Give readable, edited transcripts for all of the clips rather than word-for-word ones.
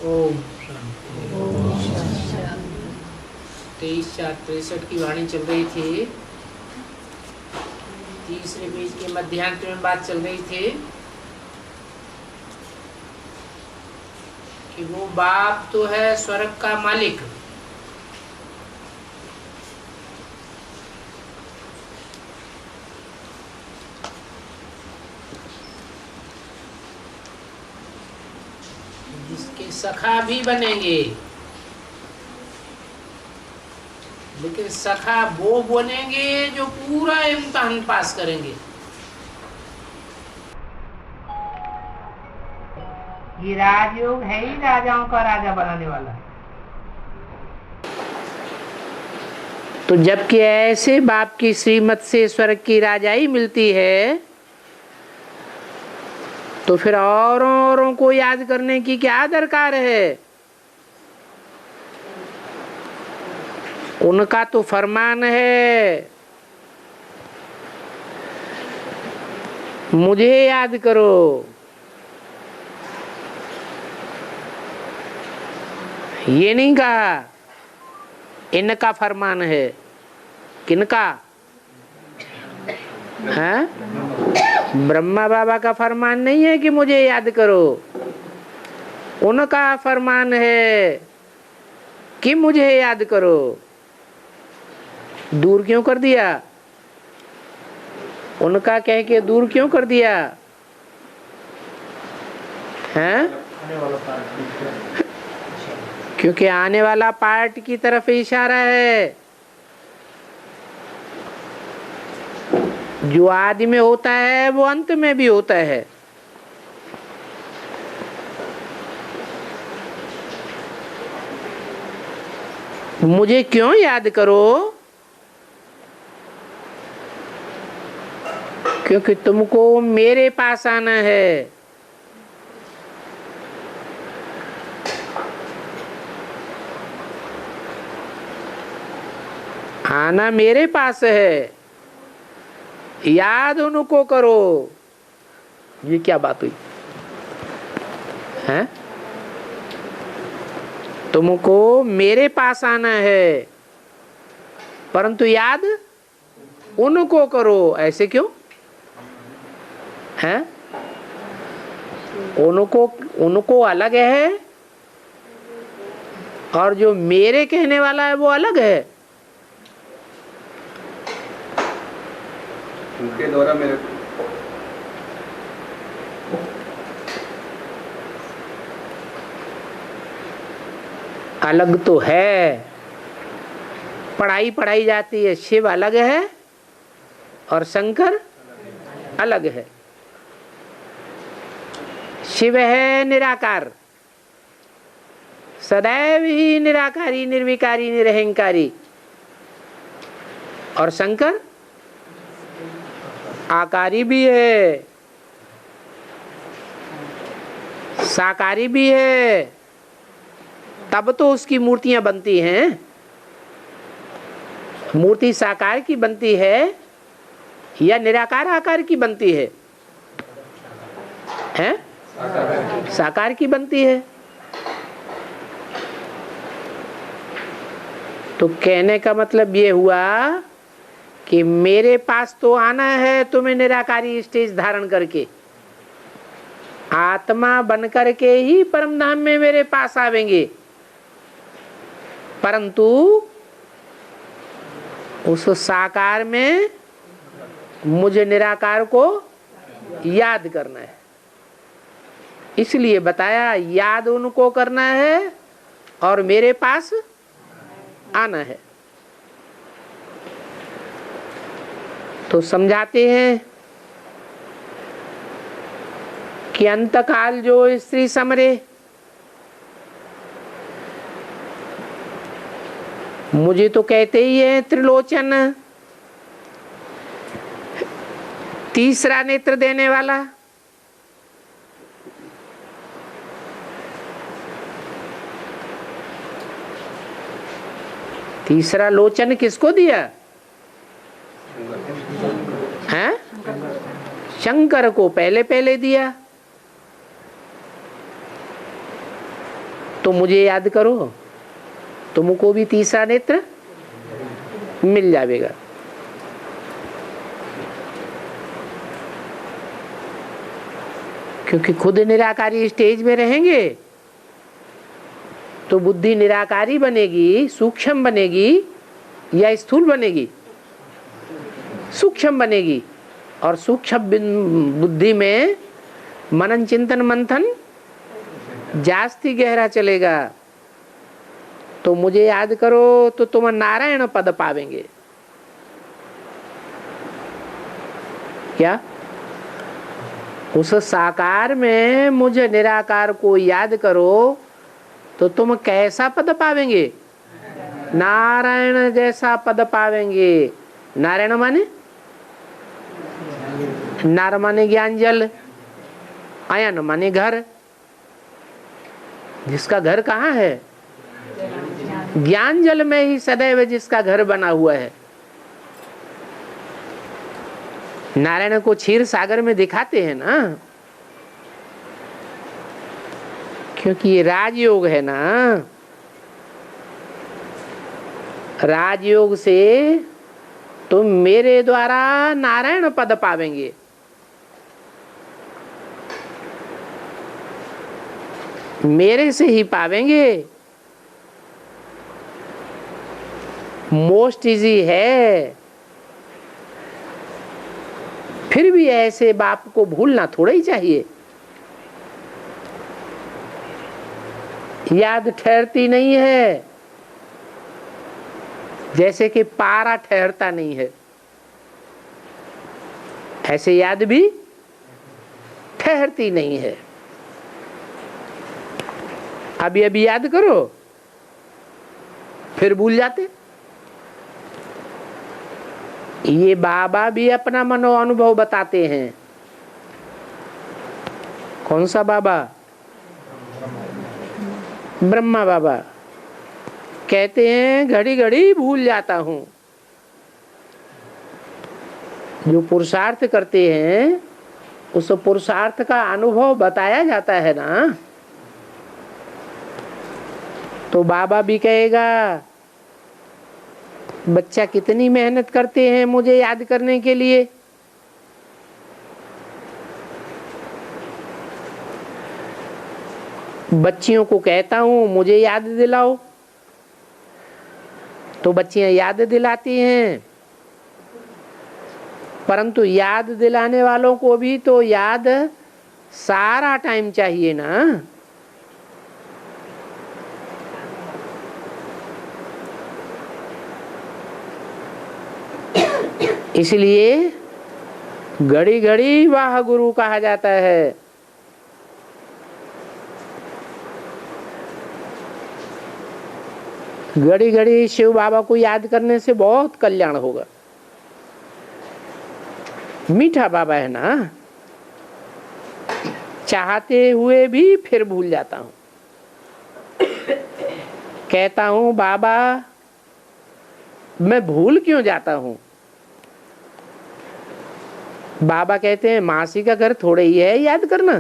ओम शांति। 23/4/63 की वाणी चल रही थी। तीसरे पेज के मध्यांत में बात चल रही थी कि वो बाप तो है स्वर्ग का मालिक, जिसके सखा भी बनेंगे, लेकिन सखा वो बनेंगे जो पूरा इम्तिहान पास करेंगे। ये राजयोग है ही राजाओं का राजा बनाने वाला। तो जबकि ऐसे बाप की श्रीमत से स्वर्ग की राजाई मिलती है, तो फिर औरों को याद करने की क्या दरकार है? उनका तो फरमान है, मुझे याद करो। ये नहीं कहा इनका फरमान है। किनका है? ब्रह्मा बाबा का फरमान नहीं है कि मुझे याद करो, उनका फरमान है कि मुझे याद करो। दूर क्यों कर दिया? उनका कह के दूर क्यों कर दिया है? क्योंकि आने वाला पार्ट की तरफ इशारा है। जो आदि में होता है वो अंत में भी होता है। मुझे क्यों याद करो? क्योंकि तुमको मेरे पास आना है। आना मेरे पास है, याद उनको करो। ये क्या बात हुई है? तुमको मेरे पास आना है, परंतु याद उनको करो। ऐसे क्यों है? उनको अलग है और जो मेरे कहने वाला है वो अलग है। उनके द्वारा मेरे अलग तो है, पढ़ाई जाती है। शिव अलग है और शंकर अलग है। शिव है निराकार, सदैव ही निराकारी, निर्विकारी, निरहंकारी। और शंकर आकारी भी है, साकारी भी है। तब तो उसकी मूर्तियां बनती हैं। मूर्ति साकार की बनती है या निराकार आकार की बनती है? हैं? साकार की बनती है। तो कहने का मतलब ये हुआ कि मेरे पास तो आना है तुम्हें निराकारी स्टेज धारण करके। आत्मा बनकर के ही परम धाम में मेरे पास आवेंगे, परंतु उस साकार में मुझे निराकार को याद करना है। इसलिए बताया याद उनको करना है और मेरे पास आना है। तो समझाते हैं कि अंतकाल जो स्त्री समरे, मुझे तो कहते ही है त्रिलोचन, तीसरा नेत्र देने वाला। तीसरा लोचन किसको दिया है? शंकर को पहले दिया। तो मुझे याद करो, तुमको भी तीसरा नेत्र मिल जाएगा। क्योंकि खुद निराकारी स्टेज में रहेंगे तो बुद्धि निराकारी बनेगी, सूक्ष्म बनेगी या स्थूल बनेगी? सूक्ष्म बनेगी। और सूक्ष्म बुद्धि में मनन चिंतन मंथन जास्ती गहरा चलेगा। तो मुझे याद करो तो तुम नारायण पद पावेंगे। क्या? उस साकार में मुझे निराकार को याद करो तो तुम कैसा पद पावेंगे? नारायण जैसा पद पावेंगे। नारायण माने? नार माने ज्ञान जल, आयन माने घर। जिसका घर कहाँ है? ज्ञान जल में ही सदैव जिसका घर बना हुआ है। नारायण को क्षीर सागर में दिखाते हैं ना, क्योंकि ये राजयोग है ना। राजयोग से तुम मेरे द्वारा नारायण पद पावेंगे। मेरे से ही पावेंगे। मोस्ट इजी है। फिर भी ऐसे बाप को भूलना थोड़ा ही चाहिए। याद ठहरती नहीं है, जैसे कि पारा ठहरता नहीं है, ऐसे याद भी ठहरती नहीं है। अभी अभी याद करो फिर भूल जाते। ये बाबा भी अपना मनो अनुभव बताते हैं। कौन सा बाबा? ब्रह्मा बाबा कहते हैं घड़ी घड़ी भूल जाता हूं। जो पुरुषार्थ करते हैं उस पुरुषार्थ का अनुभव बताया जाता है ना। तो बाबा भी कहेगा बच्चा कितनी मेहनत करते हैं मुझे याद करने के लिए। बच्चियों को कहता हूं मुझे याद दिलाओ, तो बच्चियां याद दिलाती हैं। परंतु याद दिलाने वालों को भी तो याद सारा टाइम चाहिए ना। इसलिए घड़ी घड़ी वाह गुरु कहा जाता है। घड़ी घड़ी शिव बाबा को याद करने से बहुत कल्याण होगा। मीठा बाबा है ना, चाहते हुए भी फिर भूल जाता हूं। कहता हूं बाबा मैं भूल क्यों जाता हूं? बाबा कहते हैं मासी का घर थोड़े ही है याद करना।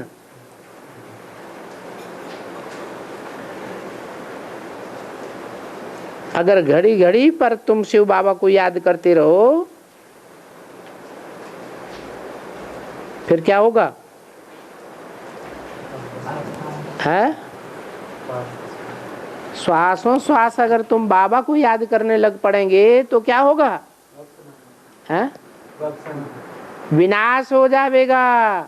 अगर घड़ी घड़ी पर तुम शिव बाबा को याद करते रहो फिर क्या होगा? है श्वासों श्वास अगर तुम बाबा को याद करने लग पड़ेंगे तो क्या होगा? है विनाश हो जाएगा।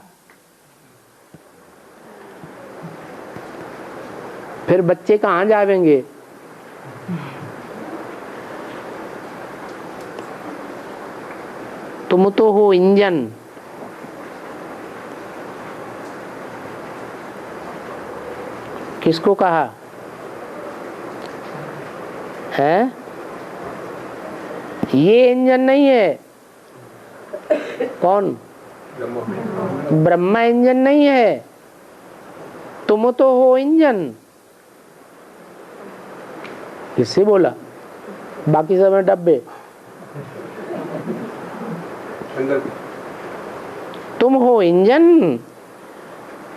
फिर बच्चे कहाँ जावेंगे? तुम तो हो इंजन। किसको कहा है? ये इंजन नहीं है। कौन? ब्रह्मा इंजन नहीं है। तुम तो हो इंजन। किससे बोला? बाकी सब डब्बे। तुम हो इंजन।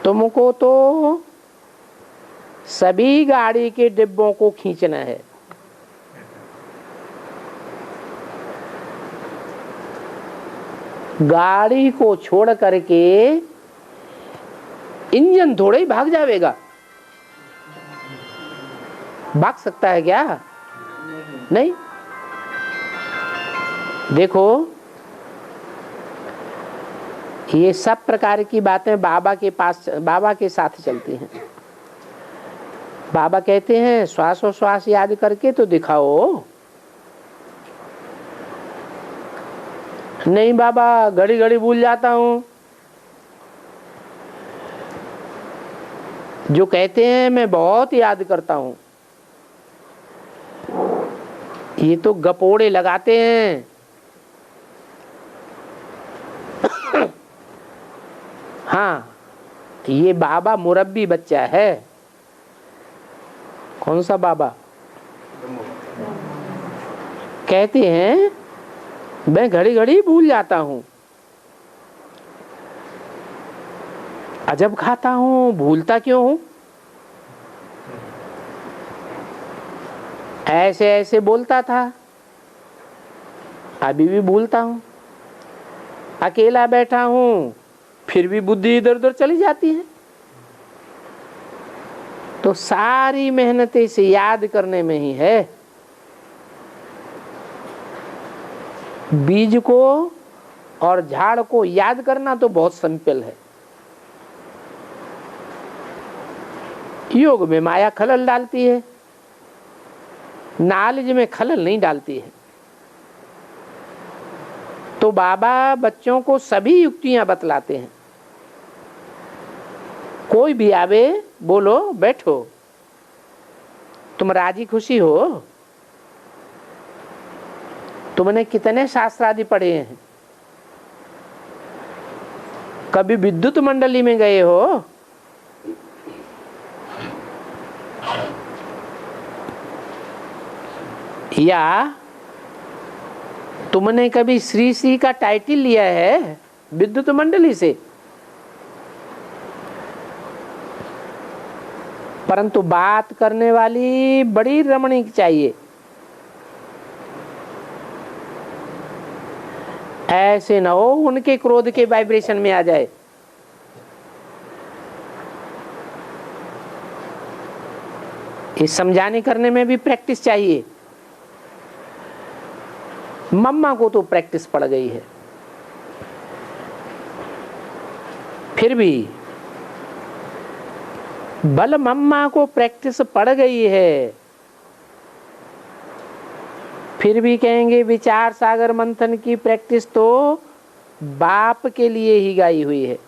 तुमको तो सभी गाड़ी के डिब्बों को खींचना है। गाड़ी को छोड़ करके इंजन थोड़े ही भाग जाएगा। भाग सकता है क्या? नहीं। देखो, ये सब प्रकार की बातें बाबा के पास, बाबा के साथ चलती हैं। बाबा कहते हैं श्वासोश्वास याद करके तो दिखाओ। नहीं बाबा, घड़ी घड़ी भूल जाता हूं। जो कहते हैं मैं बहुत याद करता हूं, ये तो गपोड़े लगाते हैं। हाँ, ये बाबा मुरब्बी बच्चा है। कौन सा बाबा? कहते हैं मैं घड़ी घड़ी भूल जाता हूं, अजब खाता हूं, भूलता क्यों हूं? ऐसे ऐसे बोलता था, अभी भी भूलता हूं। अकेला बैठा हूं, फिर भी बुद्धि इधर उधर चली जाती है। तो सारी मेहनतें से याद करने में ही है। बीज को और झाड़ को याद करना तो बहुत सिंपल है। योग में माया खलल डालती है, नॉलेज में खलल नहीं डालती है। तो बाबा बच्चों को सभी युक्तियां बतलाते हैं। कोई भी आवे, बोलो बैठो, तुम राजी खुशी हो। तुमने कितने शास्त्र आदि पढ़े हैं? कभी विद्युत मंडली में गए हो? या तुमने कभी श्री श्री का टाइटल लिया है विद्युत मंडली से? परंतु बात करने वाली बड़ी रमणीक चाहिए। ऐसे न हो उनके क्रोध के वाइब्रेशन में आ जाए। इस समझाने करने में भी प्रैक्टिस चाहिए। मम्मा को तो प्रैक्टिस पड़ गई है, फिर भी बल मम्मा को प्रैक्टिस पड़ गई है, फिर भी कहेंगे विचार सागर मंथन की प्रैक्टिस तो बाप के लिए ही गाई हुई है।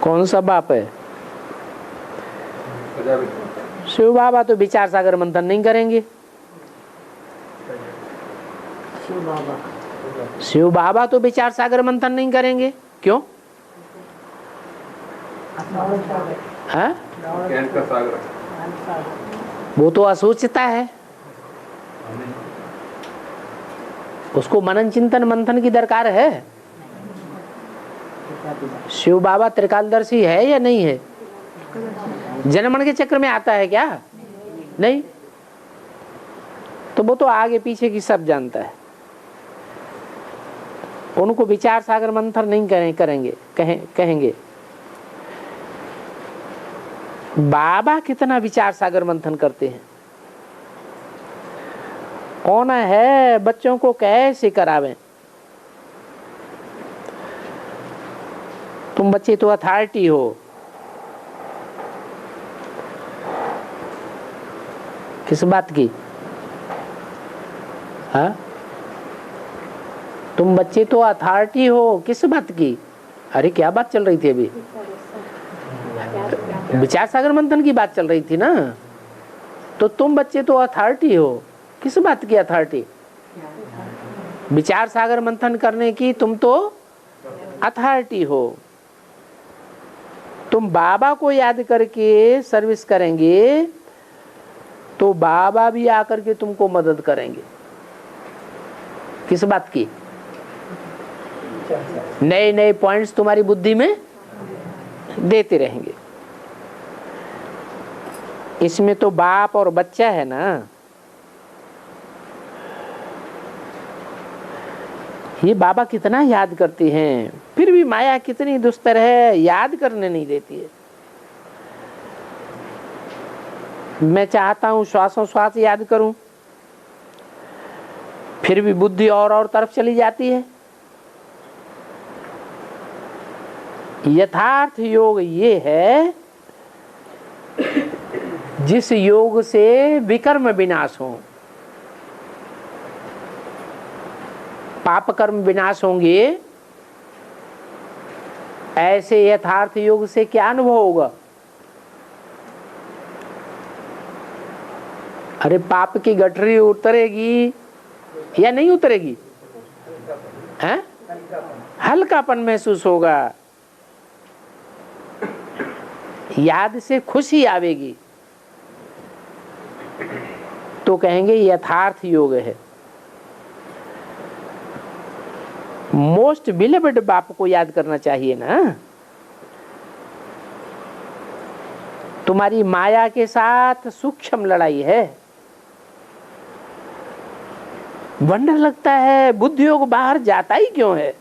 कौन सा बाप है? शिव बाबा तो विचार सागर मंथन नहीं करेंगे। शिव बाबा तो विचार सागर मंथन नहीं करेंगे। क्यों? है? वो तो असोचता है, उसको मनन चिंतन मंथन की दरकार है। शिव बाबा त्रिकालदर्शी है या नहीं है? जनमन के चक्र में आता है क्या? नहीं। तो वो तो आगे पीछे की सब जानता है। उनको विचार सागर मंथन नहीं करेंगे, कहेंगे। बाबा कितना विचार सागर मंथन करते हैं। कौन है बच्चों को कैसे करावें? तुम बच्चे तो अथॉरिटी हो। किस बात की? हाँ, तुम बच्चे तो अथॉरिटी हो, किस बात की? अरे क्या बात चल रही थी अभी? विचार सागर मंथन की बात चल रही थी ना। तो तुम बच्चे तो अथॉरिटी हो, किस बात की अथॉरिटी? विचार सागर मंथन करने की तुम तो अथॉरिटी हो। तुम बाबा को याद करके सर्विस करेंगे तो बाबा भी आकर के तुमको मदद करेंगे। किस बात की? नए नए पॉइंट्स तुम्हारी बुद्धि में देते रहेंगे। इसमें तो बाप और बच्चा है ना। ये बाबा कितना याद करती हैं, फिर भी माया कितनी दुस्तर है, याद करने नहीं देती है। मैं चाहता हूं श्वासों श्वास याद करूं, फिर भी बुद्धि और तरफ चली जाती है। यथार्थ योग ये है जिस योग से विकर्म विनाश हो, पाप कर्म विनाश होंगे। ऐसे यथार्थ योग से क्या अनुभव होगा? अरे पाप की गठरी उतरेगी या नहीं उतरेगी? हैं? हल्कापन महसूस होगा, याद से खुशी आवेगी, तो कहेंगे यथार्थ योग है। मोस्ट बिलीव्ड बाप को याद करना चाहिए ना। तुम्हारी माया के साथ सूक्ष्म लड़ाई है। वंडर लगता है बुद्धि योग बाहर जाता ही क्यों है।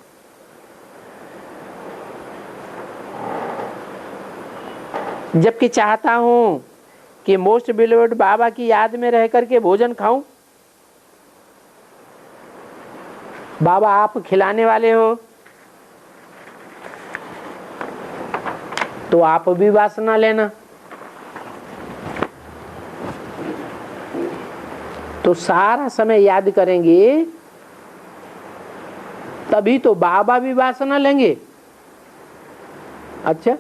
जबकि चाहता हूं कि मोस्ट बिलीव्ड बाबा की याद में रह करके भोजन खाऊं। बाबा आप खिलाने वाले हो तो आप भी वासना लेना। तो सारा समय याद करेंगे तभी तो बाबा भी वासना लेंगे। अच्छा,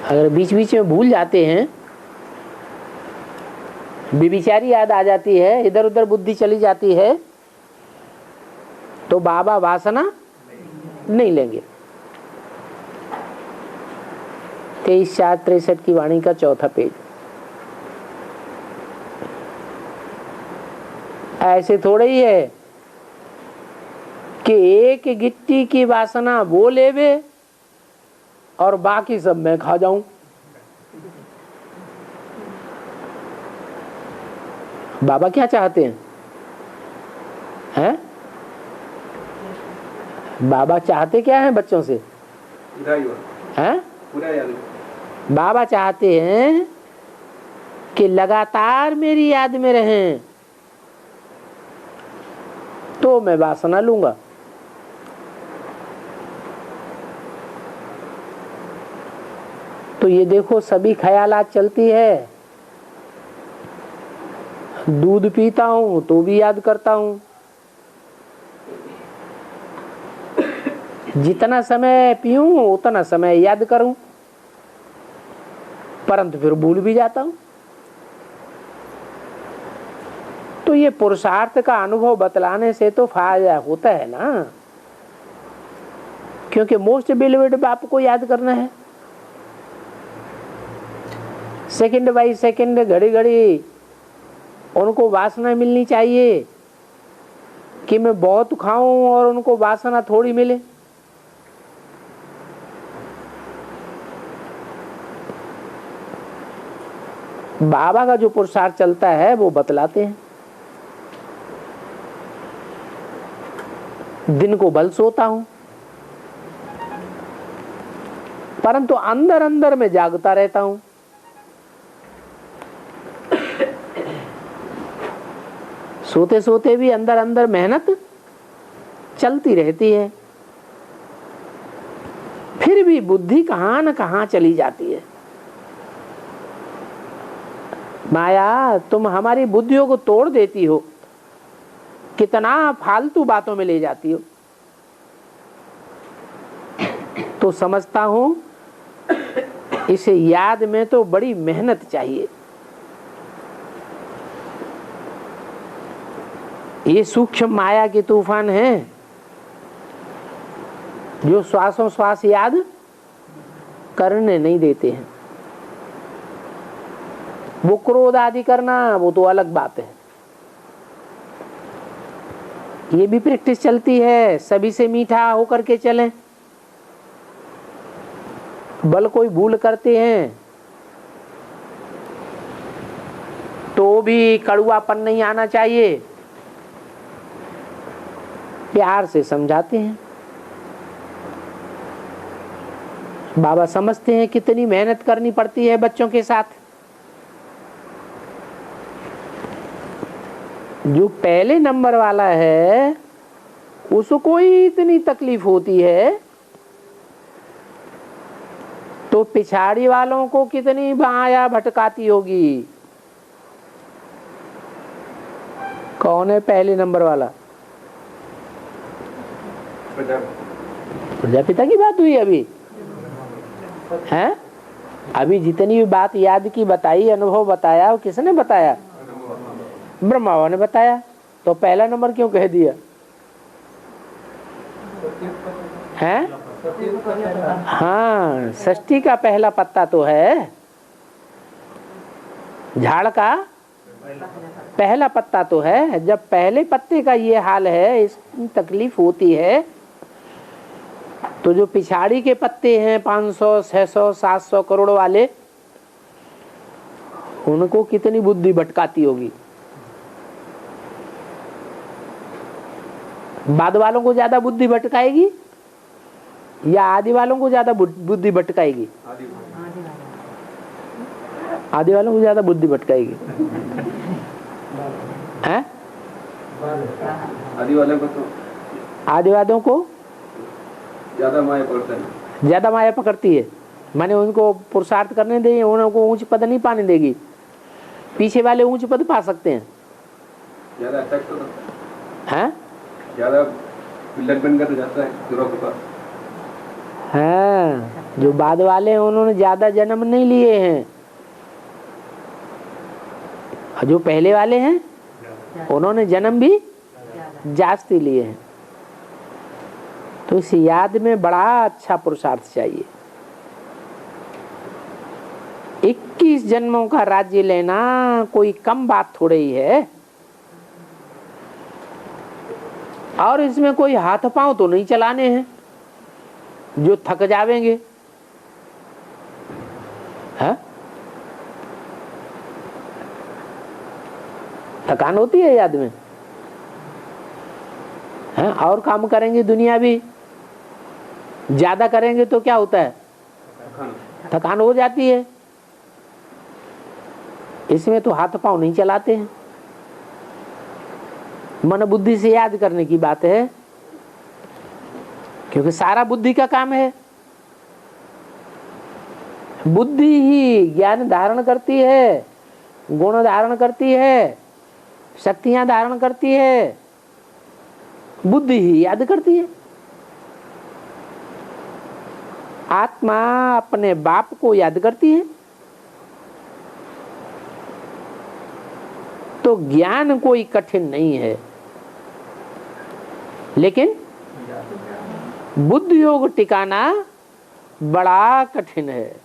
अगर बीच बीच में भूल जाते हैं, बेविचारी याद आ जाती है, इधर उधर बुद्धि चली जाती है, तो बाबा वासना नहीं लेंगे। 23/4/63 की वाणी का 4था पेज। ऐसे थोड़े ही है कि एक गिट्टी की वासना वो लेवे और बाकी सब मैं खा जाऊं। बाबा क्या चाहते हैं? हैं? बाबा चाहते क्या है बच्चों से? हैं? बाबा चाहते हैं कि लगातार मेरी याद में रहें, तो मैं वासना लूंगा। तो ये देखो सभी ख्यालात चलती है। दूध पीता हूं तो भी याद करता हूं, जितना समय पीऊं उतना समय याद करूं, परंतु फिर भूल भी जाता हूं। तो ये पुरुषार्थ का अनुभव बतलाने से तो फायदा होता है ना, क्योंकि मोस्ट बिलीव्ड बाप को याद करना है। सेकंड बाई सेकंड, घड़ी घड़ी उनको वासना मिलनी चाहिए कि मैं बहुत खाऊं और उनको वासना थोड़ी मिले। बाबा का जो पुरुषार्थ चलता है वो बतलाते हैं। दिन को भल सोता हूं, परंतु अंदर अंदर में जागता रहता हूं। सोते सोते भी अंदर अंदर मेहनत चलती रहती है, फिर भी बुद्धि कहां न कहां चली जाती है। माया तुम हमारी बुद्धियों को तोड़ देती हो, कितना फालतू बातों में ले जाती हो। तो समझता हूं इसे याद में तो बड़ी मेहनत चाहिए। ये सूक्ष्म माया के तूफान हैं जो श्वासों श्वास याद करने नहीं देते हैं। वो क्रोध आदि करना वो तो अलग बात है, ये भी प्रैक्टिस चलती है। सभी से मीठा होकर के चलें, बल कोई भूल करते हैं तो भी कड़ुआपन नहीं आना चाहिए, प्यार से समझाते हैं। बाबा समझते हैं कितनी मेहनत करनी पड़ती है बच्चों के साथ। जो पहले नंबर वाला है उसको ही इतनी तकलीफ होती है तो पिछाड़ी वालों को कितनी माया भटकाती होगी। कौन है पहले नंबर वाला? प्रजापिता की बात हुई अभी है। अभी जितनी भी बात याद की बताई, अनुभव बताया, वो किसने बताया? ब्रह्मा बाबा ने बताया। तो पहला नंबर क्यों कह दिया है? हाँ, षष्ठी का पहला पत्ता तो है, झाड़ का पहला पत्ता तो है। जब पहले पत्ते का ये हाल है, इसकी तकलीफ होती है, तो जो पिछाड़ी के पत्ते हैं 500, 600, 700 करोड़ वाले, उनको कितनी बुद्धि भटकाती होगी। बाद वालों को ज्यादा बुद्धि भटकाएगी या आदि वालों को ज्यादा बुद्धि भटकाएगी? आदि वालों को ज्यादा बुद्धि भटकाएगी हैं? आदिवादों को ज्यादा माया पकड़ती है। माने उनको पुरुषार्थ करने देंगे, उनको ऊंच पद नहीं पाने देगी। पीछे वाले ऊंच पद पा सकते हैं, ज्यादा अटैक तो हैं? ज्यादा विलन बनकर तो जाता है गुरु के पास। हाँ, जो बाद वाले हैं उन्होंने ज्यादा जन्म नहीं लिए हैं, जो पहले वाले हैं उन्होंने जन्म भी जास्ती लिए हैं। तो इस याद में बड़ा अच्छा पुरुषार्थ चाहिए। 21 जन्मों का राज्य लेना कोई कम बात थोड़ी ही है। और इसमें कोई हाथ पांव तो नहीं चलाने हैं जो थक जावेंगे, है? थकान होती है याद में, है? और काम करेंगे दुनिया भी ज्यादा करेंगे तो क्या होता है? थकान हो जाती है। इसमें तो हाथ पांव नहीं चलाते हैं, मन बुद्धि से याद करने की बात है, क्योंकि सारा बुद्धि का काम है। बुद्धि ही ज्ञान धारण करती है, गुण धारण करती है, शक्तियां धारण करती है, बुद्धि ही याद करती है। आत्मा अपने बाप को याद करती है। तो ज्ञान कोई कठिन नहीं है, लेकिन बुद्धि योग टिकाना बड़ा कठिन है।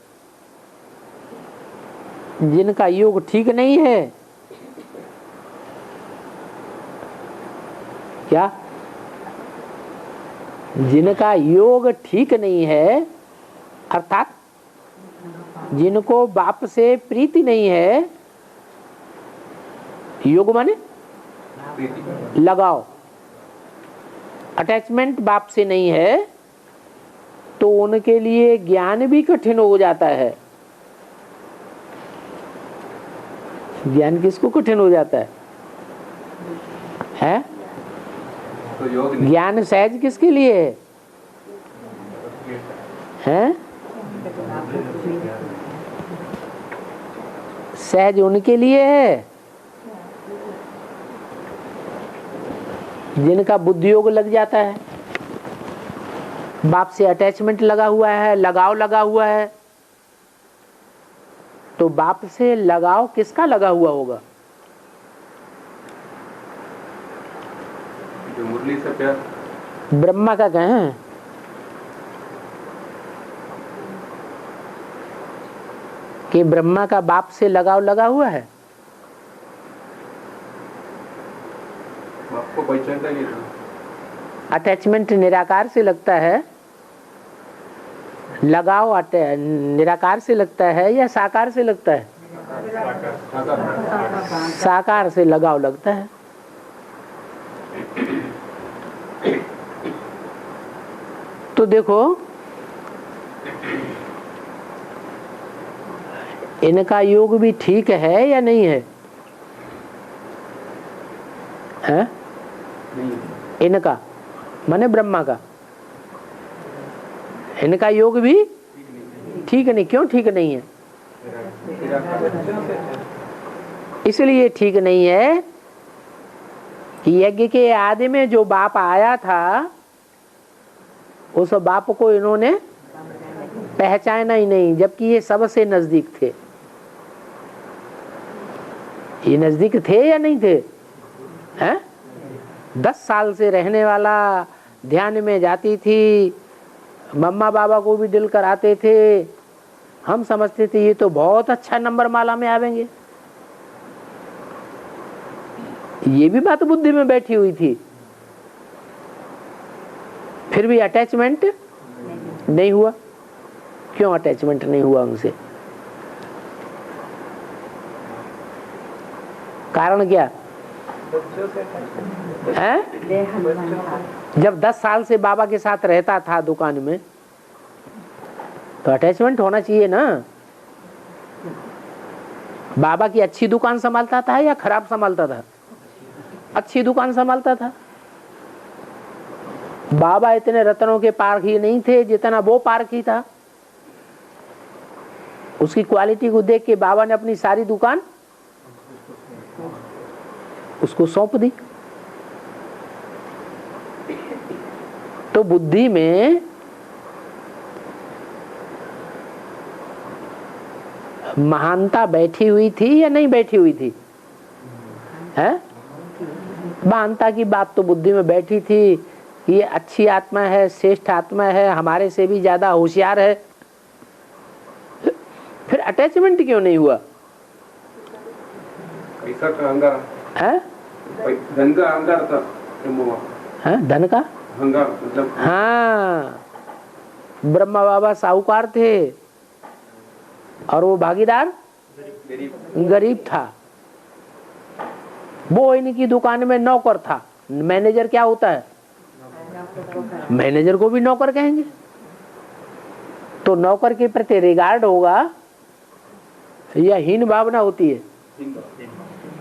जिनका योग ठीक नहीं है, क्या? जिनका योग ठीक नहीं है, अर्थात जिनको बाप से प्रीति नहीं है, योग माने लगाओ, अटैचमेंट बाप से नहीं है, तो उनके लिए ज्ञान भी कठिन हो जाता है। ज्ञान किसको कठिन हो जाता है? तो ज्ञान सहज किसके लिए है? सहज उनके लिए है जिनका बुद्धि योग लग जाता है, बाप से अटैचमेंट लगा हुआ है, लगाव लगा हुआ है। तो बाप से लगाव किसका लगा हुआ होगा? जो मुरली से प्यार ब्रह्मा का कहें, कि ब्रह्मा का बाप से लगाव लगा हुआ है? आपको पहचानता नहीं था। अटैचमेंट निराकार से लगता है, लगाव निराकार से लगता है या साकार से लगता है? साकार से लगाव लगता है। तो देखो, इनका योग भी ठीक है या नहीं है? हैं? इनका माने ब्रह्मा का, इनका योग भी ठीक नहीं। क्यों ठीक नहीं है? इसलिए ठीक नहीं है कि यज्ञ के आदि में जो बाप आया था उस बाप को इन्होंने पहचाना ही नहीं, जबकि ये सबसे नजदीक थे। ये नजदीक थे या नहीं थे? हैं? 10 साल से रहने वाला, ध्यान में जाती थी, मम्मा बाबा को भी दिल कराते थे। हम समझते थे ये तो बहुत अच्छा नंबर माला में आवेंगे। ये भी बात बुद्धि में बैठी हुई थी, फिर भी अटैचमेंट नहीं हुआ। क्यों अटैचमेंट नहीं हुआ उनसे? कारण क्या है? जब 10 साल से बाबा के साथ रहता था दुकान में, तो अटैचमेंट होना चाहिए ना। बाबा की अच्छी दुकान संभालता था या खराब संभालता था? अच्छी दुकान संभालता था। बाबा इतने रत्नों के पारखी नहीं थे जितना वो पारखी था। उसकी क्वालिटी को देख के बाबा ने अपनी सारी दुकान उसको सौंप दी। तो बुद्धि में महानता बैठी हुई थी या नहीं बैठी हुई थी? है? महानता की बात तो बुद्धि में बैठी थी। ये अच्छी आत्मा है, श्रेष्ठ आत्मा है, हमारे से भी ज्यादा होशियार है। फिर अटैचमेंट क्यों नहीं हुआ? पैसा का अहंकार है? धन का अहंकार था। है? धन का अहंकार मतलब? हाँ, ब्रह्मा बाबा साहूकार थे और वो भागीदार गरीब था। वो इनकी दुकान में नौकर था। मैनेजर क्या होता है? मैनेजर को भी नौकर कहेंगे। तो नौकर के प्रति रिगार्ड होगा या हीन भावना होती है?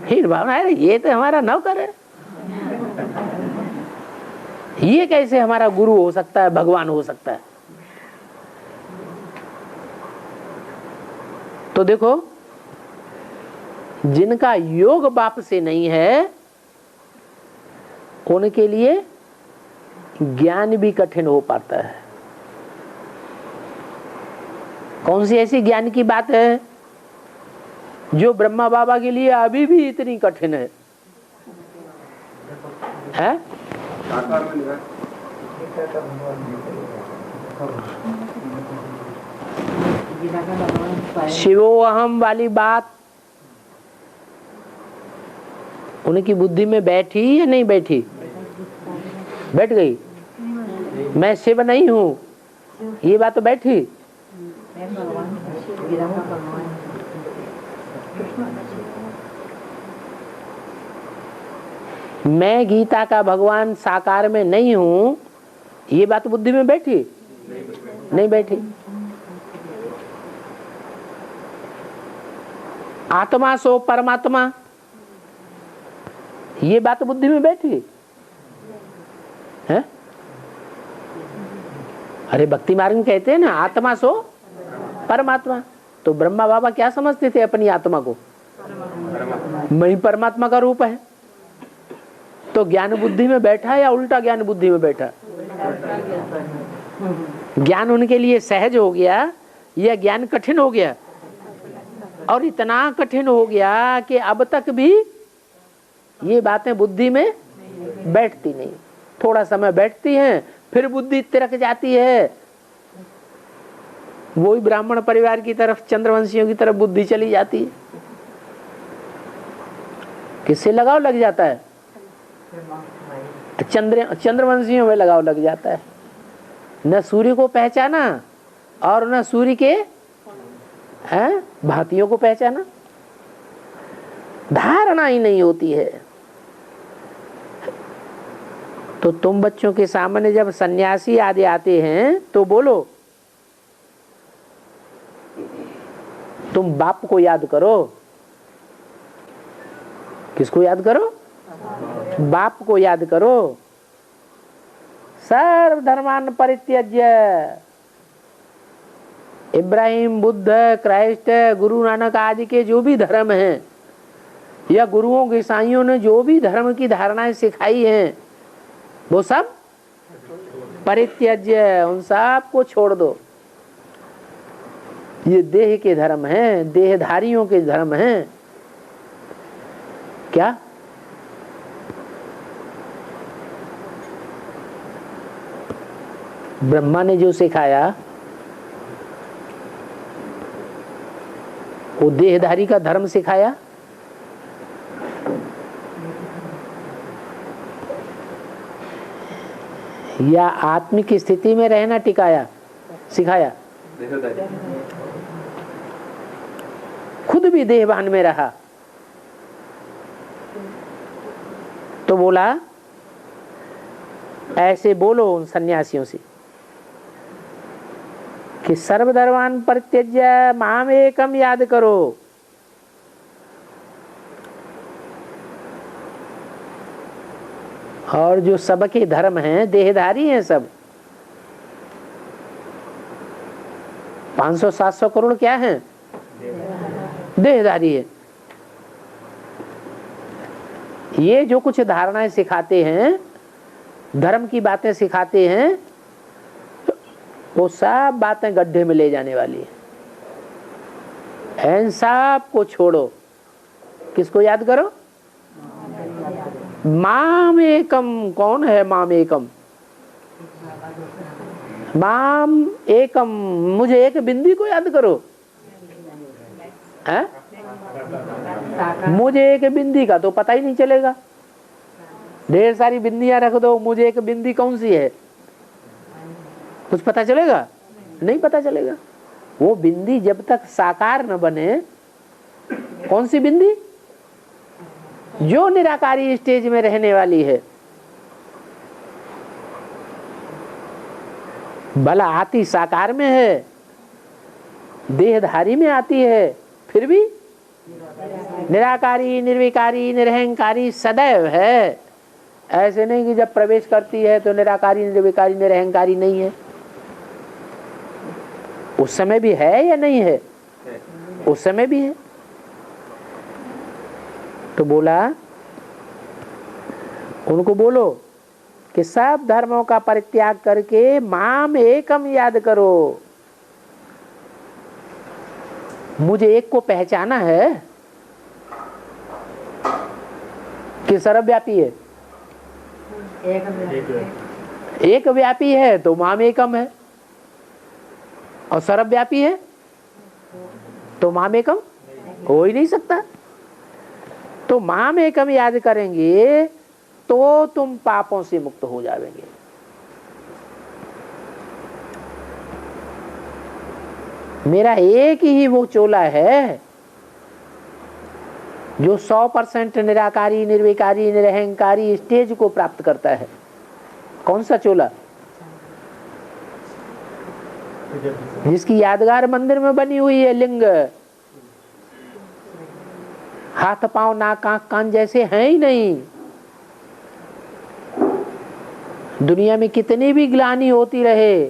हीन भावना है। ये तो हमारा नौकर है, ये कैसे हमारा गुरु हो सकता है, भगवान हो सकता है? तो देखो, जिनका योग बाप से नहीं है उनके लिए ज्ञान भी कठिन हो पाता है। कौन सी ऐसी ज्ञान की बात है जो ब्रह्मा बाबा के लिए अभी भी इतनी कठिन है? है? शिवोहम वाली बात उनकी बुद्धि में बैठी या नहीं बैठी? बैठ गई। मैं शिव नहीं हूँ, ये बात तो बैठी। मैं गीता का भगवान साकार में नहीं हूँ, ये बात बुद्धि में बैठी? नहीं बैठी। आत्मा सो परमात्मा, ये बात बुद्धि में बैठी है? अरे भक्ति मार्ग में कहते हैं ना, आत्मा सो परमात्मा। तो ब्रह्मा बाबा क्या समझते थे अपनी आत्मा को? मैं ही परमात्मा का रूप है। तो ज्ञान बुद्धि में बैठा या उल्टा ज्ञान बुद्धि में बैठा? ज्ञान उनके लिए सहज हो गया या ज्ञान कठिन हो गया? और इतना कठिन हो गया कि अब तक भी ये बातें बुद्धि में बैठती नहीं। थोड़ा समय बैठती हैं, फिर बुद्धि तिरक जाती है। वही ब्राह्मण परिवार की तरफ, चंद्रवंशियों की तरफ बुद्धि चली जाती है। किससे लगाव लग जाता है? चंद्रवंशियों में लगाव लग जाता है। न सूर्य को पहचाना और न सूर्य के भांतियों को पहचाना, धारणा ही नहीं होती है। तो तुम बच्चों के सामने जब सन्यासी आदि आते हैं तो बोलो, तुम बाप को याद करो। किसको याद करो? बाप को याद करो। सर्व धर्मान परित्यज्य, इब्राहिम, बुद्ध, क्राइस्ट, गुरु नानक आदि के जो भी धर्म हैं, या गुरुओं के ईसाइयों ने जो भी धर्म की धारणाएं सिखाई हैं, वो सब परित्यज्य, उन सब को छोड़ दो। ये देह के धर्म हैं, देहधारियों के धर्म हैं। क्या? ब्रह्मा ने जो सिखाया वो देहधारी का धर्म सिखाया, या आत्मिक स्थिति में रहना टिकाया सिखाया? खुद भी देहभान में रहा तो बोला, ऐसे बोलो उन सन्यासियों से कि सर्वधर्मान परित्यज्य माम एकम याद करो। और जो सबके धर्म हैं, देहधारी हैं सब, 500-700 करोड़ क्या हैं? देहधारी है। ये जो कुछ धारणाएं सिखाते हैं, धर्म की बातें सिखाते हैं, वो सब बातें गड्ढे में ले जाने वाली है। इन सब को छोड़ो। किसको याद करो? माम एकम। कौन है माम एकम? माम एकम, मुझे एक बिंदी को याद करो। है? मुझे एक बिंदी का तो पता ही नहीं चलेगा। ढेर सारी बिंदियां रख दो, मुझे एक बिंदी कौन सी है कुछ पता चलेगा? नहीं पता चलेगा। वो बिंदी जब तक साकार न बने, कौन सी बिंदी? जो निराकारी स्टेज में रहने वाली है। भला आती साकार में है, देहधारी में आती है, फिर भी निराकारी, निर्विकारी, निरहंकारी सदैव है। ऐसे नहीं कि जब प्रवेश करती है तो निराकारी, निर्विकारी, निरहंकारी नहीं है। उस समय भी है या नहीं है? उस समय भी है। तो बोला, उनको बोलो कि सब धर्मों का परित्याग करके माम एकम याद करो। मुझे एक को पहचाना है कि सर्वव्यापी है। एक व्यापी है तो माम एकम है, और सर्वव्यापी है तो माम एकम हो ही नहीं सकता। तो माम एकम याद करेंगे तो तुम पापों से मुक्त हो जाएंगे। मेरा एक ही वो चोला है जो 100% निराकारी, निर्विकारी, निरहंकारी स्टेज को प्राप्त करता है। कौन सा चोला? जिसकी यादगार मंदिर में बनी हुई है लिंग। हाथ पांव नाक आंख कान जैसे हैं ही नहीं। दुनिया में कितनी भी ग्लानि होती रहे,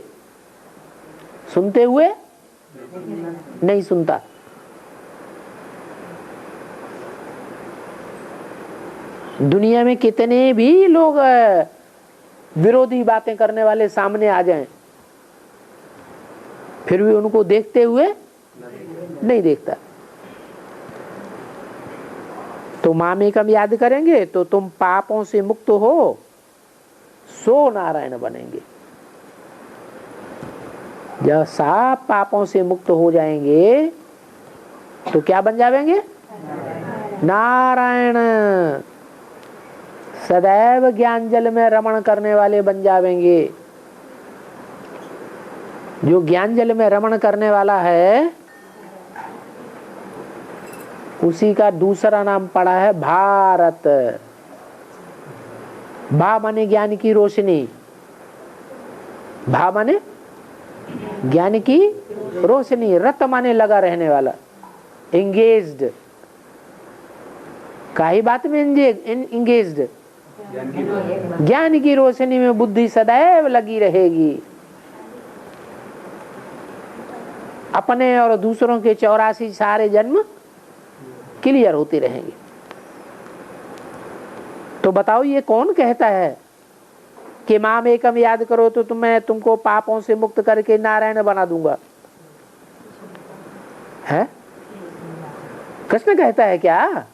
सुनते हुए नहीं सुनता। दुनिया में कितने भी लोग विरोधी बातें करने वाले सामने आ जाएं, फिर भी उनको देखते हुए नहीं देखता। तो मामेकम याद करेंगे तो तुम पापों से मुक्त हो, सो नारायण बनेंगे। जब साफ पापों से मुक्त हो जाएंगे तो क्या बन जाएंगे? नारायण। सदैव ज्ञान जल में रमण करने वाले बन जाएंगे। जो ज्ञान जल में रमण करने वाला है उसी का दूसरा नाम पड़ा है भारत। भा माने ज्ञान की रोशनी, भा माने ज्ञान की रोशनी, रत माने लगा रहने वाला, एंगेज्ड। काई बात में एंगेज्ड? ज्ञान की रोशनी में बुद्धि सदैव लगी रहेगी। अपने और दूसरों के 84 सारे जन्म क्लियर होते रहेंगे। तो बताओ ये कौन कहता है कि माम एकम याद करो तो मैं तुमको पापों से मुक्त करके नारायण बना दूंगा? है कृष्ण कहता है क्या?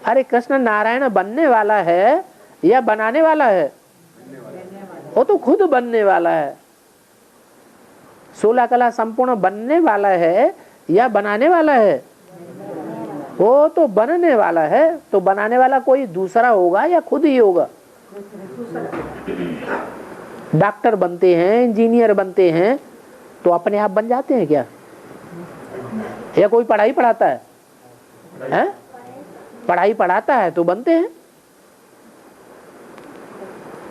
अरे कृष्ण नारायण बनने वाला है या बनाने वाला है? वो तो खुद बनने वाला है। 16 कला संपूर्ण बनने वाला है या बनाने वाला है? वो तो बनने वाला है। तो बनाने वाला कोई दूसरा होगा या खुद ही होगा? डॉक्टर बनते हैं, इंजीनियर बनते हैं तो अपने आप बन जाते हैं क्या? या कोई पढ़ाई पढ़ाता है? हैं? पढ़ाई पढ़ाता है तो बनते हैं।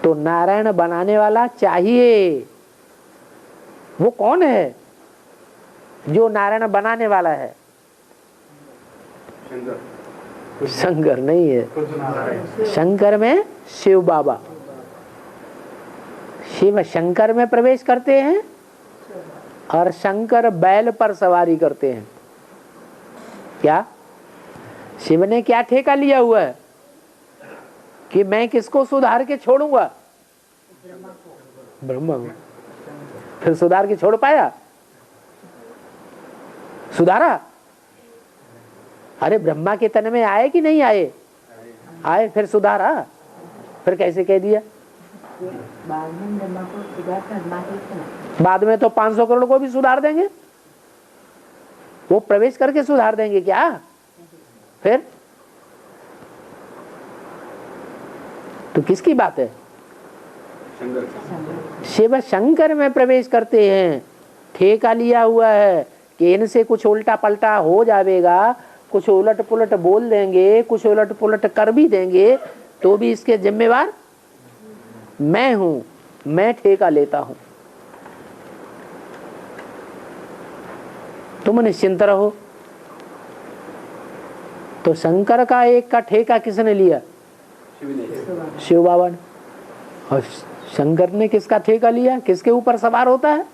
तो नारायण बनाने वाला चाहिए। वो कौन है जो नारायण बनाने वाला है? शंकर नहीं है। शंकर में शिव बाबा, शिव शंकर में प्रवेश करते हैं और शंकर बैल पर सवारी करते हैं। क्या शिव ने क्या ठेका लिया हुआ है कि मैं किसको सुधार के छोड़ूंगा? ब्रह्मा को। फिर सुधार के छोड़ पाया? सुधारा? अरे ब्रह्मा के तन में आए कि नहीं आए? आए। फिर सुधारा? फिर कैसे कह दिया? बाद में तो 500 करोड़ को भी सुधार देंगे। वो प्रवेश करके सुधार देंगे क्या? फिर तो किसकी बात है? शिव शंकर में प्रवेश करते हैं। ठेका लिया हुआ है कि इनसे कुछ उल्टा पलटा हो जाएगा, कुछ उलट पुलट बोल देंगे, कुछ उलट पुलट कर भी देंगे तो भी इसके जिम्मेवार मैं हूं। मैं ठेका लेता हूं। तुम निश्चिंत रहो। तो शंकर का एक का ठेका किसने लिया? शिव बाबा ने। और शंकर ने किसका ठेका लिया? किसके ऊपर सवार होता है?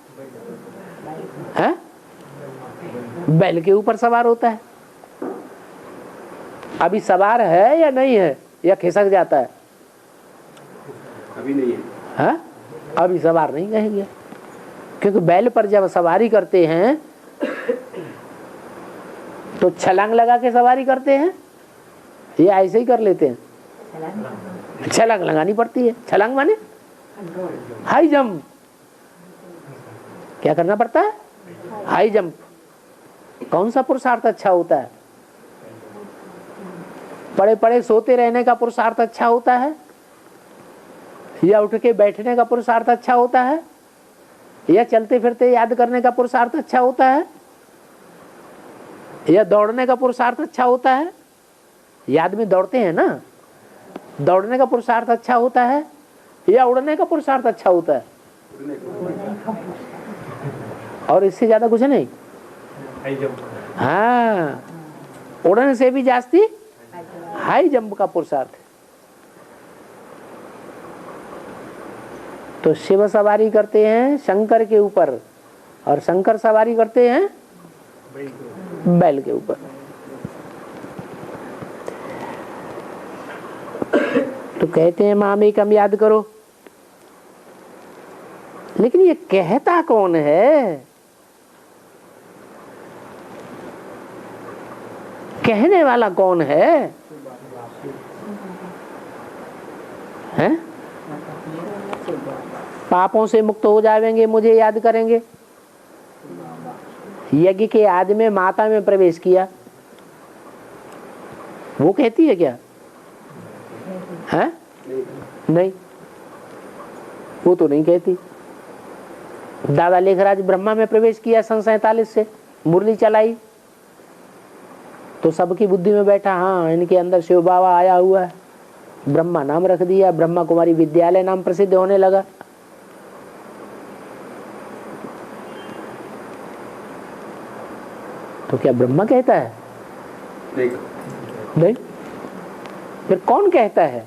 हैं? बैल के ऊपर सवार होता है। अभी सवार है या नहीं है या खिसक जाता है? अभी नहीं है। हाँ? अभी सवार नहीं कहेंगे क्योंकि बैल पर जब सवारी करते हैं तो छलांग लगा के सवारी करते हैं या ऐसे ही कर लेते हैं? छलांग लगानी पड़ती है। छलांग माने हाई जंप। क्या करना पड़ता है? High jump. कौन सा पुरुषार्थ अच्छा होता है? पड़े पड़े सोते रहने का पुरुषार्थ अच्छा होता है या उठ के बैठने का पुरुषार्थ अच्छा होता है या चलते फिरते याद करने का पुरुषार्थ अच्छा होता है या दौड़ने का पुरुषार्थ अच्छा होता है? याद में दौड़ते हैं ना। दौड़ने का पुरुषार्थ अच्छा होता है या उड़ने का पुरुषार्थ अच्छा होता है? और इससे ज्यादा कुछ नहीं। हाँ, उड़ने से भी जास्ती हाई जंप का पुरुषार्थ है। तो शिव सवारी करते हैं शंकर के ऊपर और शंकर सवारी करते हैं बैल के ऊपर। तो कहते हैं माम एकम याद करो। लेकिन ये कहता कौन है? कहने वाला कौन है? हैं? पापों से मुक्त हो जाएंगे, मुझे याद करेंगे। यज्ञ के आदि में माता में प्रवेश किया, वो कहती है क्या? है? नहीं, वो तो नहीं कहती। दादा लेखराज ब्रह्मा में प्रवेश किया सन 47 से, मुरली चलाई तो सबकी बुद्धि में बैठा, हाँ इनके अंदर शिव बाबा आया हुआ है, ब्रह्मा नाम रख दिया, ब्रह्मा कुमारी विद्यालय नाम प्रसिद्ध होने लगा। तो क्या ब्रह्मा कहता है? नहीं। फिर कौन कहता है?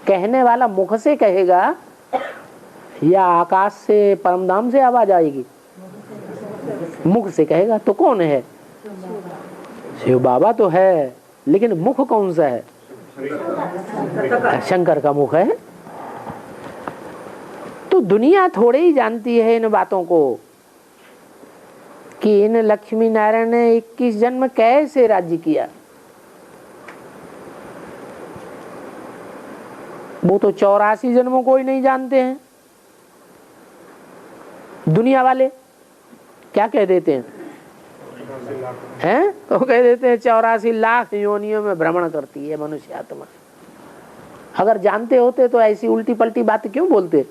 कहने वाला मुख से कहेगा या आकाश से परमधाम से आवाज आएगी? मुख से कहेगा। तो कौन है? शिव बाबा तो है, लेकिन मुख कौन सा है? शंकर का मुख है। तो दुनिया थोड़े ही जानती है इन बातों को कि इन लक्ष्मी नारायण ने 21 जन्म कैसे राज्य किया। वो तो 84 जन्मों को ही नहीं जानते हैं। दुनिया वाले क्या कह देते हैं? हैं? तो कह देते हैं 84 लाख योनियों में भ्रमण करती है मनुष्य आत्मा। अगर जानते होते तो ऐसी उल्टी पलटी बात क्यों बोलते?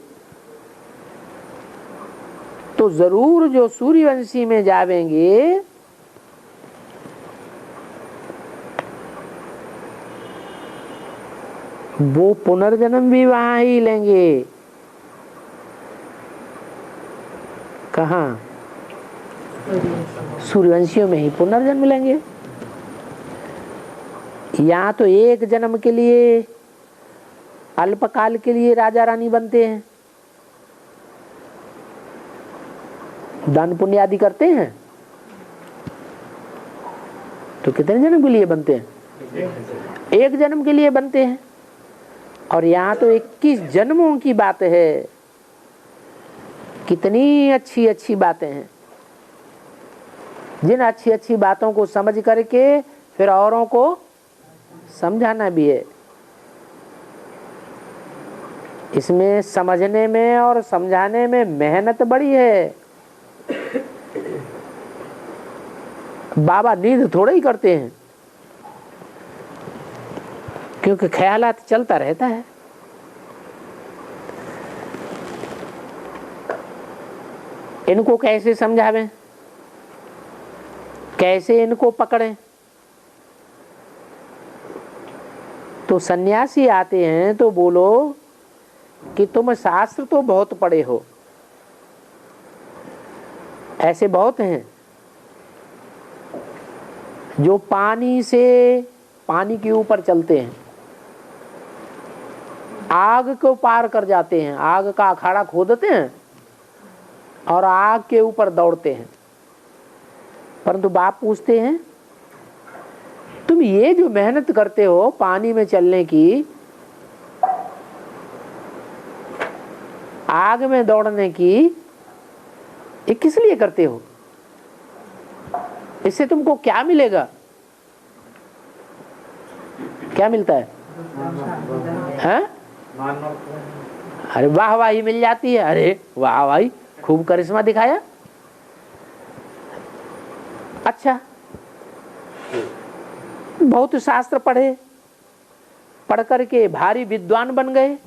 तो जरूर जो सूर्यवंशी में जावेंगे वो पुनर्जन्म भी वहां ही लेंगे। कहाँ? सूर्यवंशियों में ही पुनर्जन्म लेंगे। यहाँ तो एक जन्म के लिए, अल्पकाल के लिए राजा रानी बनते हैं, दान पुण्य आदि करते हैं, तो कितने जन्म के लिए बनते हैं? एक जन्म के लिए बनते हैं। और यहाँ तो 21 जन्मों की बात है। कितनी अच्छी अच्छी बातें हैं, जिन अच्छी अच्छी बातों को समझ करके फिर औरों को समझाना भी है। इसमें समझने में और समझाने में मेहनत बड़ी है। बाबा नींद थोड़ा ही करते हैं, क्योंकि ख्यालात चलता रहता है। इनको कैसे समझावें, कैसे इनको पकड़ें? तो सन्यासी आते हैं तो बोलो कि तुम शास्त्र तो बहुत पढ़े हो। ऐसे बहुत हैं जो पानी के ऊपर चलते हैं, आग को पार कर जाते हैं, आग का अखाड़ा खोदते हैं और आग के ऊपर दौड़ते हैं। परंतु बाप पूछते हैं, तुम ये जो मेहनत करते हो पानी में चलने की, आग में दौड़ने की, ये किस लिए करते हो? इससे तुमको क्या मिलेगा? क्या मिलता है? हैं? अरे वाह वाही मिल जाती है। अरे वाह वाही, खूब करिश्मा दिखाया। अच्छा, बहुत शास्त्र पढ़े, पढ़ करके भारी विद्वान बन गए,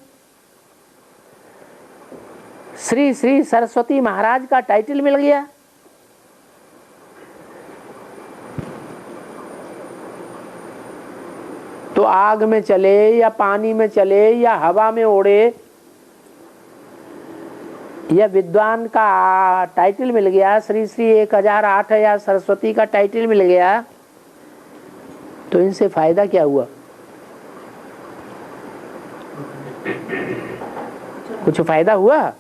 श्री श्री सरस्वती महाराज का टाइटल मिल गया, तो आग में चले या पानी में चले या हवा में उड़े, यह विद्वान का टाइटल मिल गया, श्री श्री 1008 सरस्वती का टाइटल मिल गया, तो इनसे फायदा क्या हुआ? कुछ फायदा हुआ?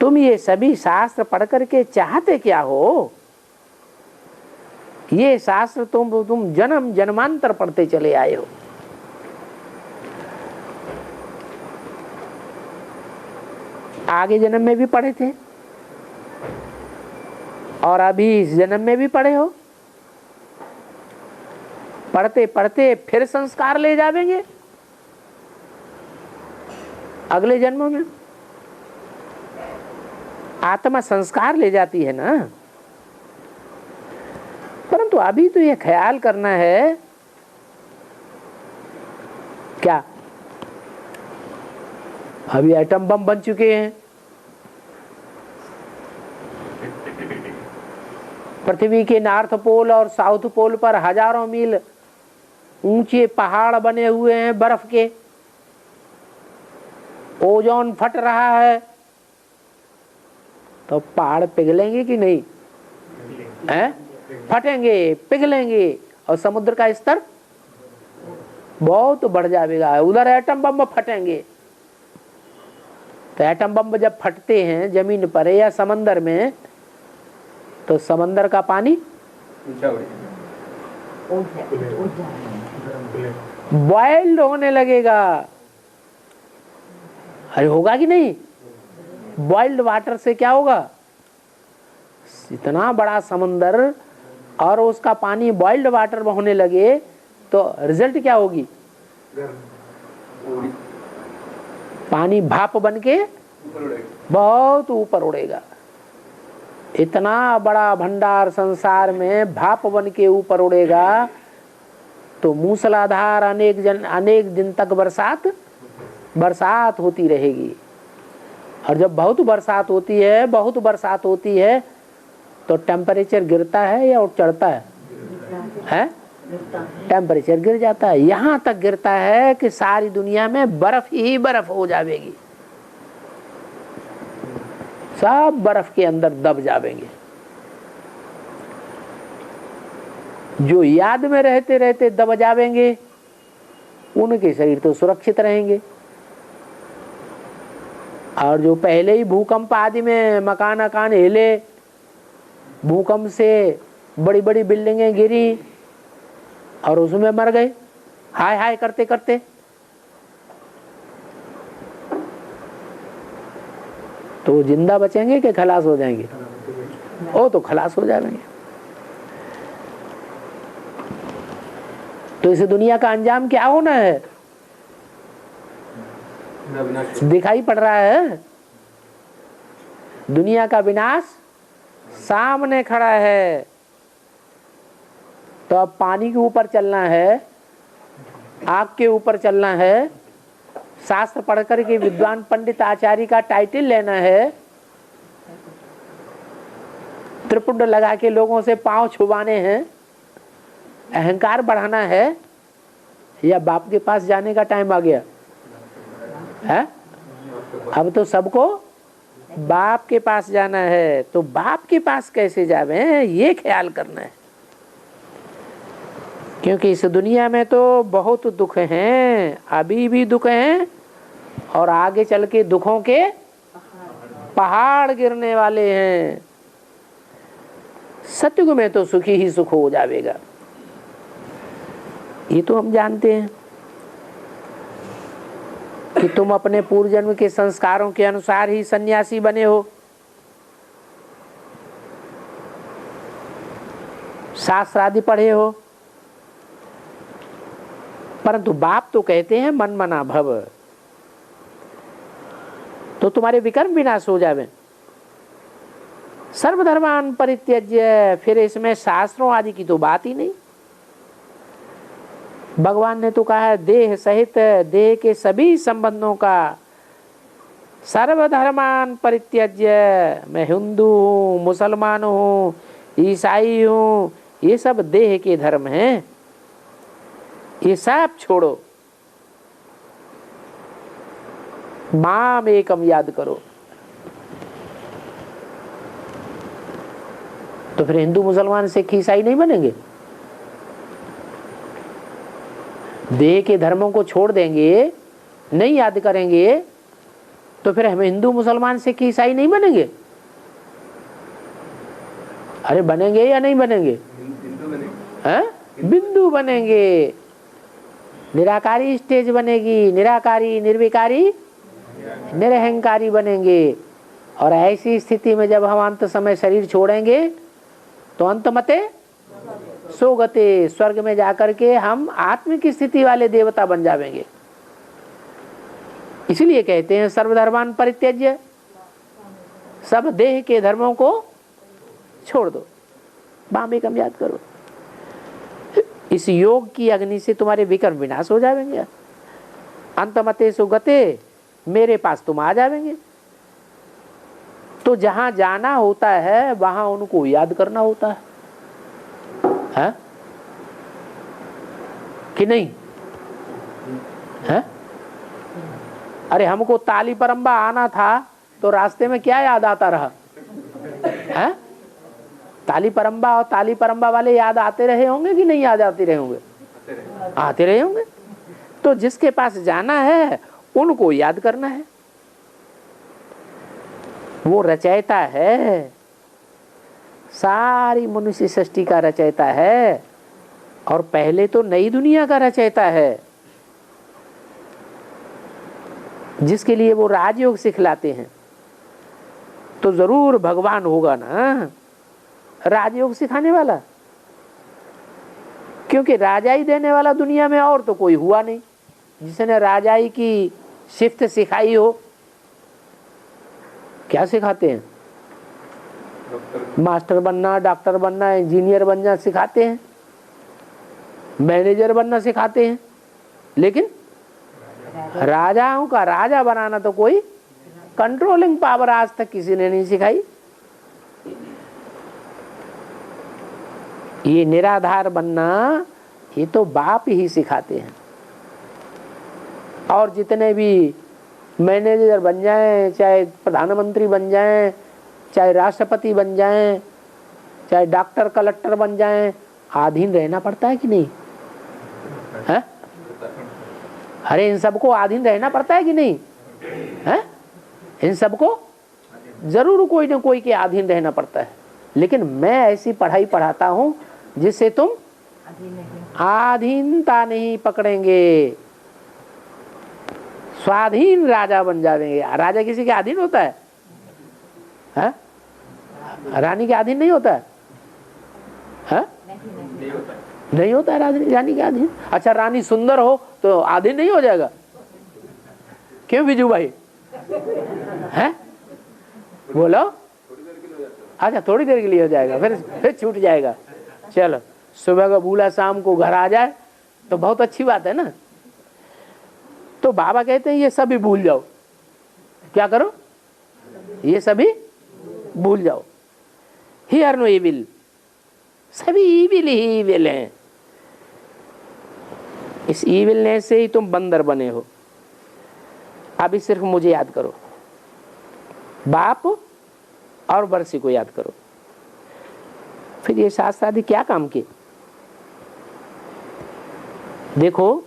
तुम ये सभी शास्त्र पढ़ करके चाहते क्या हो? ये शास्त्र तुम जन्म जन्मांतर पढ़ते चले आए हो। आगे जन्म में भी पढ़े थे और अभी इस जन्म में भी पढ़े हो। पढ़ते पढ़ते फिर संस्कार ले जावेंगे अगले जन्मों में। आत्मा संस्कार ले जाती है ना। परंतु अभी तो ये ख्याल करना है क्या, अभी एटम बम बन चुके हैं, पृथ्वी के नॉर्थ पोल और साउथ पोल पर हजारों मील ऊंचे पहाड़ बने हुए हैं बर्फ के, ओजोन फट रहा है, तो पहाड़ पिघलेंगे कि नहीं? हैं? फटेंगे, पिघलेंगे, और समुद्र का स्तर बहुत बढ़ जाएगा। उधर एटम बम फटेंगे, तो एटम बम जब फटते हैं जमीन पर या समंदर में, तो समंदर का पानी बॉइल्ड होने लगेगा। अरे होगा कि नहीं? बॉइल्ड वाटर से क्या होगा? इतना बड़ा समंदर और उसका पानी बॉइल्ड वाटर में होने लगे तो रिजल्ट क्या होगी? पानी भाप बन के बहुत ऊपर उड़ेगा। इतना बड़ा भंडार संसार में भाप बन के ऊपर उड़ेगा तो मूसलाधार अनेक दिन तक बरसात होती रहेगी। और जब बहुत बरसात होती है तो टेम्परेचर गिरता है या चढ़ता है? टेम्परेचर गिर जाता है। यहाँ तक गिरता है कि सारी दुनिया में बर्फ ही बर्फ हो जाएगी, सब बर्फ के अंदर दब जाएंगे। जो याद में रहते रहते दब जाएंगे उनके शरीर तो सुरक्षित रहेंगे, और जो पहले ही भूकंप आदि में मकान हिले, भूकंप से बड़ी बड़ी बिल्डिंगें गिरी और उसमें मर गए हाय हाय करते करते, तो जिंदा बचेंगे कि खलास हो जाएंगे? ओ तो खलास हो जाएंगे। तो इस दुनिया का अंजाम क्या होना है? दिखाई पड़ रहा है, दुनिया का विनाश सामने खड़ा है। तो अब पानी के ऊपर चलना है, आग के ऊपर चलना है, शास्त्र पढ़कर के विद्वान पंडित आचार्य का टाइटल लेना है, त्रिपुंड लगा के लोगों से पांव छुबाने हैं, अहंकार बढ़ाना है, या बाप के पास जाने का टाइम आ गया है? अब तो सबको बाप के पास जाना है। तो बाप के पास कैसे जावे ये ख्याल करना है, क्योंकि इस दुनिया में तो बहुत दुख हैं, अभी भी दुख हैं और आगे चल के दुखों के पहाड़ गिरने वाले हैं। सतयुग में तो सुखी ही सुख हो जाएगा, ये तो हम जानते हैं कि तुम अपने पूर्व जन्म के संस्कारों के अनुसार ही सन्यासी बने हो, शास्त्र आदि पढ़े हो, परंतु बाप तो कहते हैं मन मना भव, तो तुम्हारे विकर्म विनाश हो जावे। सर्वधर्मान परित्यज्य, फिर इसमें शास्त्रों आदि की तो बात ही नहीं। भगवान ने तो कहा है देह सहित देह के सभी संबंधों का सर्वधर्मान परित्यज्य, मैं हिंदू हूँ, मुसलमान हूँ, ईसाई हूँ, ये सब देह के धर्म हैं, ये सब छोड़ो, माम एकम याद करो। तो फिर हिंदू मुसलमान सिख ईसाई नहीं बनेंगे? देह के धर्मों को छोड़ देंगे, नहीं याद करेंगे, तो फिर हम हिंदू मुसलमान सिख ईसाई नहीं बनेंगे? अरे बनेंगे या नहीं बनेंगे? हैं? बिंदु बनेंगे, निराकारी स्टेज बनेगी, निराकारी, निर्विकारी, निरहंकारी बनेंगे। और ऐसी स्थिति में जब हम अंत समय शरीर छोड़ेंगे तो अंत मते सोगते, स्वर्ग में जाकर के हम आत्म की स्थिति वाले देवता बन जाएंगे। इसलिए कहते हैं सर्वधर्मान परित्यज्य, सब देह के धर्मों को छोड़ दो, बाम एकम याद करो। इस योग की अग्नि से तुम्हारे विकर्म विनाश हो जाएंगे। अंतमते सुगते, मेरे पास तुम आ जाएंगे। तो जहां जाना होता है वहां उनको याद करना होता है कि नहीं है? अरे हमको ताली परंबा आना था तो रास्ते में क्या याद आता रहा है? ताली परंबा और ताली परंबा वाले याद आते रहे होंगे कि नहीं याद आते रहे होंगे? आते रहे होंगे। तो जिसके पास जाना है उनको याद करना है। वो रचयिता है, सारी मनुष्य सृष्टि का रचयिता है, और पहले तो नई दुनिया का रचयिता है, जिसके लिए वो राजयोग सिखलाते हैं। तो जरूर भगवान होगा ना राजयोग सिखाने वाला, क्योंकि राजाई देने वाला दुनिया में और तो कोई हुआ नहीं जिसने राजाई की शिफ्ट सिखाई हो। क्या सिखाते हैं? मास्टर बनना, डॉक्टर बनना, इंजीनियर बनना सिखाते हैं, मैनेजर बनना सिखाते हैं, लेकिन राजाओं का राजा बनाना तो कोई कंट्रोलिंग पावर आज तक किसी ने नहीं सिखाई। ये निराधार बनना ये तो बाप ही सिखाते हैं। और जितने भी मैनेजर बन जाएं, चाहे प्रधानमंत्री बन जाएं, चाहे राष्ट्रपति बन जाएं, चाहे डॉक्टर कलेक्टर बन जाएं, अधीन रहना पड़ता है कि नहीं है? अरे इन सबको अधीन रहना पड़ता है कि नहीं है? इन सबको जरूर कोई ना कोई के अधीन रहना पड़ता है। लेकिन मैं ऐसी पढ़ाई पढ़ाता हूं जिससे तुम अधीनता नहीं पकड़ेंगे, स्वाधीन राजा बन जाएंगे। राजा किसी के अधीन होता है? रानी के अधीन नहीं होता है? नहीं होता है रानी के अधीन। अच्छा, रानी सुंदर हो तो अधीन नहीं हो जाएगा? क्यों बिजू भाई? है बोलो। अच्छा, थोड़ी देर के लिए हो जाएगा, फिर छूट जाएगा। चलो, सुबह का भूला शाम को घर आ जाए तो बहुत अच्छी बात है ना। तो बाबा कहते हैं ये सभी भूल जाओ। क्या करो? ये सभी भूल जाओ। हियर नो इविल, सभी इविल ही इविल हैं। इस इविलनेस से ही तुम बंदर बने हो। अभी सिर्फ मुझे याद करो, बाप और वर्षी को याद करो। फिर ये शास्त्रादि क्या काम के? देखो,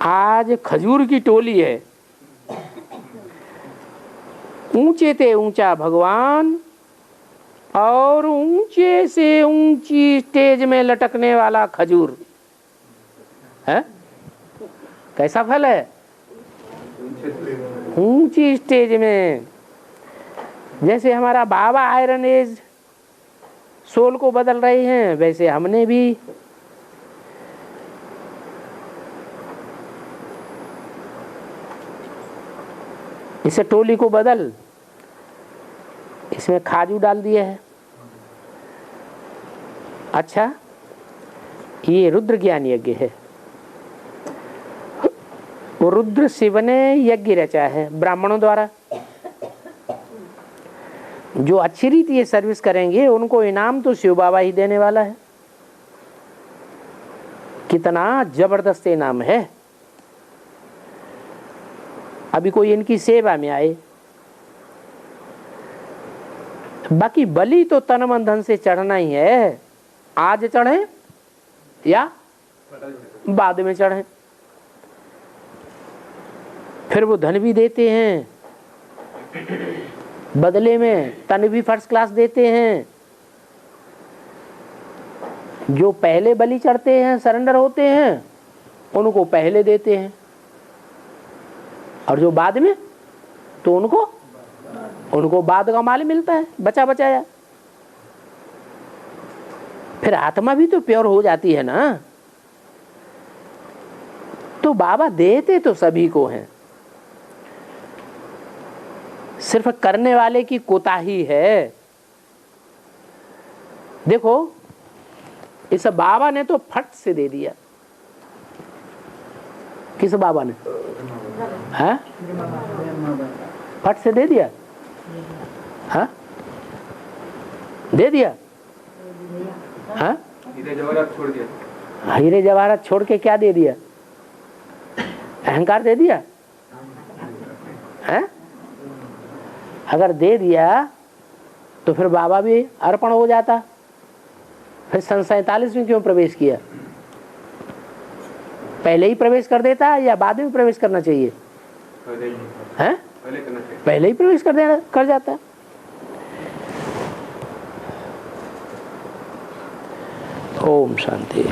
आज खजूर की टोली है, ऊंचे ते ऊंचा भगवान और ऊंचे से ऊंची स्टेज में लटकने वाला खजूर है। कैसा फल है? ऊंची स्टेज में। जैसे हमारा बाबा आयरन एज सोल को बदल रहे हैं, वैसे हमने भी इसे टोली को बदल, इसमें खाजू डाल दिया है। अच्छा, ये रुद्र ज्ञान यज्ञ है। वो रुद्र शिव ने यज्ञ रचा है ब्राह्मणों द्वारा। जो अच्छी रीति ये सर्विस करेंगे उनको इनाम तो शिव बाबा ही देने वाला है। कितना जबरदस्त इनाम है। अभी कोई इनकी सेवा में आए, बाकी बलि तो तन मन धन से चढ़ना ही है। आज चढ़े या बाद में चढ़े। फिर वो धन भी देते हैं, बदले में तन भी फर्स्ट क्लास देते हैं। जो पहले बलि चढ़ते हैं, सरेंडर होते हैं, उनको पहले देते हैं, और जो बाद में तो उनको बाद का माल मिलता है, बचा बचाया। फिर आत्मा भी तो प्योर हो जाती है ना। तो बाबा देते तो सभी को हैं। सिर्फ करने वाले की कोताही है। देखो इस बाबा ने तो फट से दे दिया। किस बाबा ने? हाँ? फट से दे दिया। हाँ? दे दिया। हाँ? हीरे जवाहरात छोड़ दिया। हीरे जवाहरात छोड़ के क्या दे दिया? अहंकार दे दिया है? अगर दे दिया तो फिर बाबा भी अर्पण हो जाता। फिर सन 47 में क्यों प्रवेश किया? पहले ही प्रवेश कर देता या बाद में प्रवेश करना चाहिए? हैं? पहले ही प्रवेश कर जाता। ओम शांति।